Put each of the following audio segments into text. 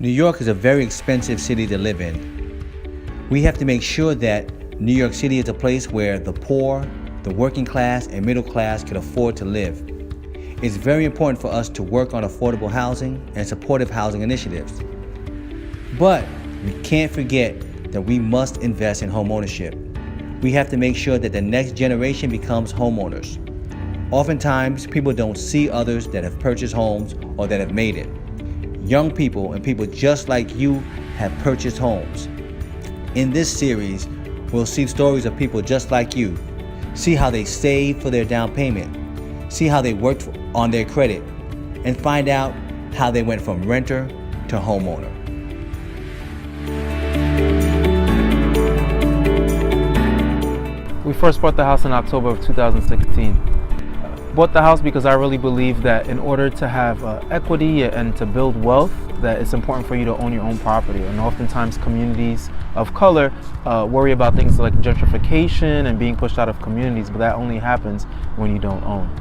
New York is a very expensive city to live in. We have to make sure that New York City is a place where the poor, the working class, and middle class can afford to live. It's very important for us to work on affordable housing and supportive housing initiatives. But we can't forget that we must invest in homeownership. We have to make sure that the next generation becomes homeowners. Oftentimes, people don't see others that have purchased homes or that have made it. Young people and people just like you have purchased homes. In this series, we'll see stories of people just like you, see how they saved for their down payment, see how they worked on their credit, and find out how they went from renter to homeowner. We first bought the house in October of 2016. Bought the house because I really believe that in order to have equity and to build wealth, that it's important for you to own your own property. And oftentimes communities of color worry about things like gentrification and being pushed out of communities, but that only happens when you don't own.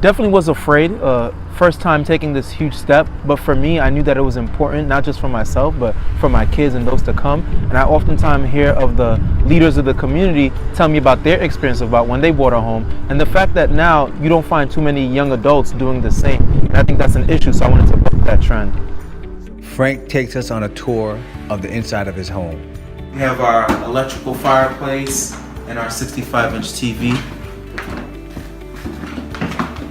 Definitely was afraid, first time taking this huge step, but for me, I knew that it was important, not just for myself, but for my kids and those to come. And I oftentimes hear of the leaders of the community tell me about their experience about when they bought a home, and the fact that now you don't find too many young adults doing the same. And I think that's an issue, so I wanted to buck that trend. Frank takes us on a tour of the inside of his home. We have our electrical fireplace and our 65-inch TV.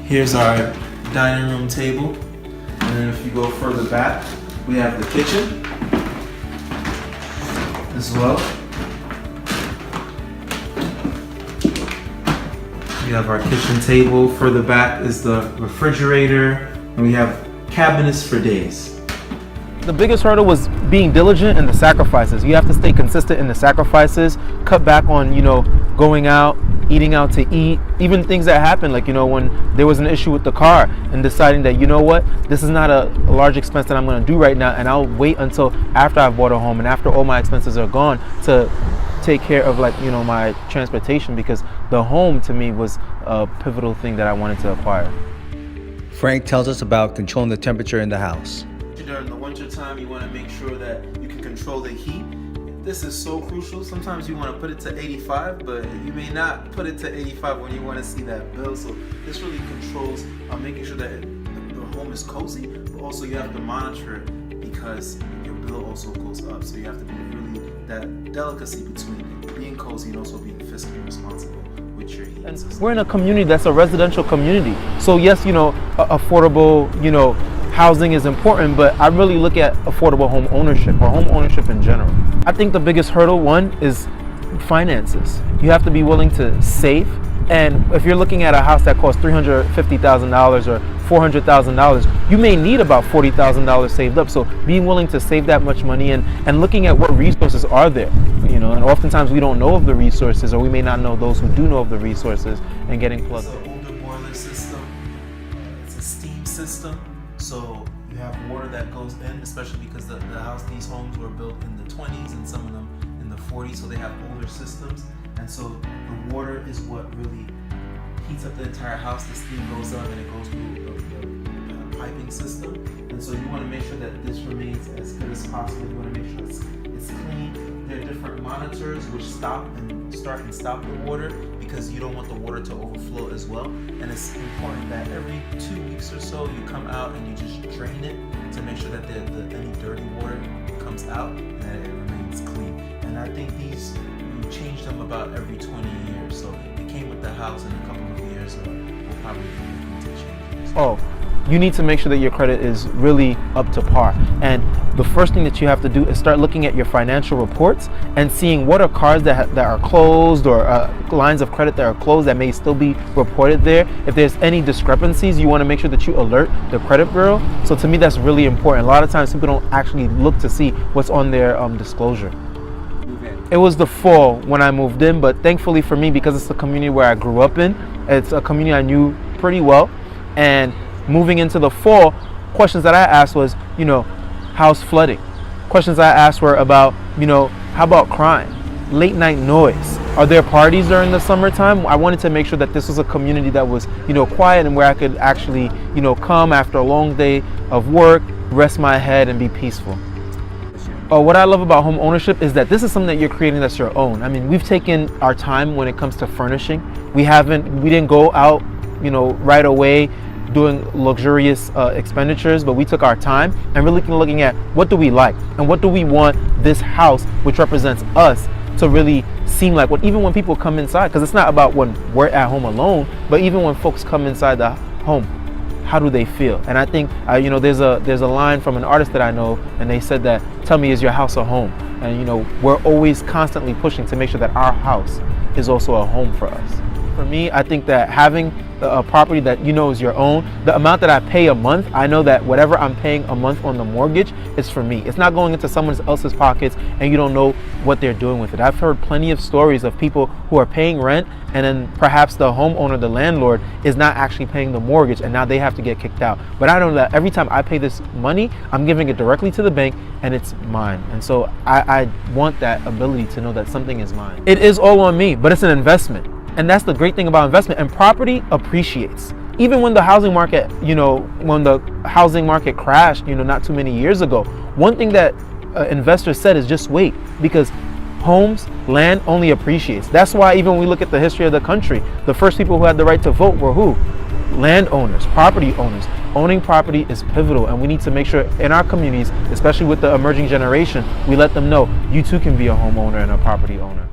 Here's our dining room table, and then if you go further back, we have the kitchen as well. We have our kitchen table. Further back is the refrigerator, and we have cabinets for days. The biggest hurdle was being diligent in the sacrifices. You have to stay consistent in the sacrifices, cut back on, going out, eating out to eat, even things that happen, like, when there was an issue with the car and deciding that, this is not a large expense that I'm going to do right now, and I'll wait until after I've bought a home and after all my expenses are gone to take care of my transportation, because the home to me was a pivotal thing that I wanted to acquire. Frank tells us about controlling the temperature in the house. During the winter time, you want to make sure that you can control the heat. This is so crucial. Sometimes you want to put it to 85, but you may not put it to 85 when you want to see that bill. So this really controls making sure that the home is cozy, but also you have to monitor it because your bill also goes up. So you have to be really that delicacy between being cozy and also being fiscally responsible with your heat. And we're in a community that's a residential community. So yes, affordable, housing is important, but I really look at affordable home ownership or home ownership in general. I think the biggest hurdle, one, is finances. You have to be willing to save. And if you're looking at a house that costs $350,000 or $400,000, you may need about $40,000 saved up. So being willing to save that much money and looking at what resources are there, and oftentimes we don't know of the resources, or we may not know those who do know of the resources, and getting plugged in. It's an older boiler system. It's a steam system. So you have water that goes in, especially because these homes were built in the 20s and some of them in the 40s, so they have older systems. And so the water is what really heats up the entire house. The steam goes up and it goes through the piping system. And so you want to make sure that this remains as good as possible. You want to make sure it's clean. There are different monitors which start and stop the water, because you don't want the water to overflow as well. And it's important that every 2 weeks or so you come out and you just drain it to make sure that any dirty water comes out and that it remains clean. And I think you change them about every 20 years. So it came with the house, in a couple of years we'll probably be looking to change it. You need to make sure that your credit is really up to par. And the first thing that you have to do is start looking at your financial reports and seeing what are cards that are closed, or lines of credit that are closed that may still be reported there. If there's any discrepancies, you want to make sure that you alert the credit bureau. So to me, that's really important. A lot of times people don't actually look to see what's on their disclosure. It was the fall when I moved in, but thankfully for me, because it's the community where I grew up in, it's a community I knew pretty well. And moving into the fall, questions that I asked was, how's flooding? Questions I asked were about, how about crime? Late night noise? Are there parties during the summertime? I wanted to make sure that this was a community that was, quiet, and where I could actually, come after a long day of work, rest my head and be peaceful. What I love about home ownership is that this is something that you're creating that's your own. I mean, we've taken our time when it comes to furnishing. We didn't go out, right away doing luxurious expenditures, but we took our time and really looking at what do we like and what do we want this house, which represents us, to really seem like. Even when people come inside, because it's not about when we're at home alone, but even when folks come inside the home, how do they feel? And I think there's a line from an artist that I know, and they said that, tell me, is your house a home? And we're always constantly pushing to make sure that our house is also a home for us. For me, I think that having a property that is your own, the amount that I pay a month, I know that whatever I'm paying a month on the mortgage is for me. It's not going into someone else's pockets and you don't know what they're doing with it. I've heard plenty of stories of people who are paying rent and then perhaps the homeowner, the landlord, is not actually paying the mortgage and now they have to get kicked out. But I know that every time I pay this money, I'm giving it directly to the bank and it's mine. And so I want that ability to know that something is mine. It is all on me, but it's an investment. And that's the great thing about investment. And property appreciates. Even when the housing market, crashed, not too many years ago, one thing that investors said is just wait, because land only appreciates. That's why even when we look at the history of the country, the first people who had the right to vote were who? Landowners, property owners. Owning property is pivotal, and we need to make sure in our communities, especially with the emerging generation, we let them know you too can be a homeowner and a property owner.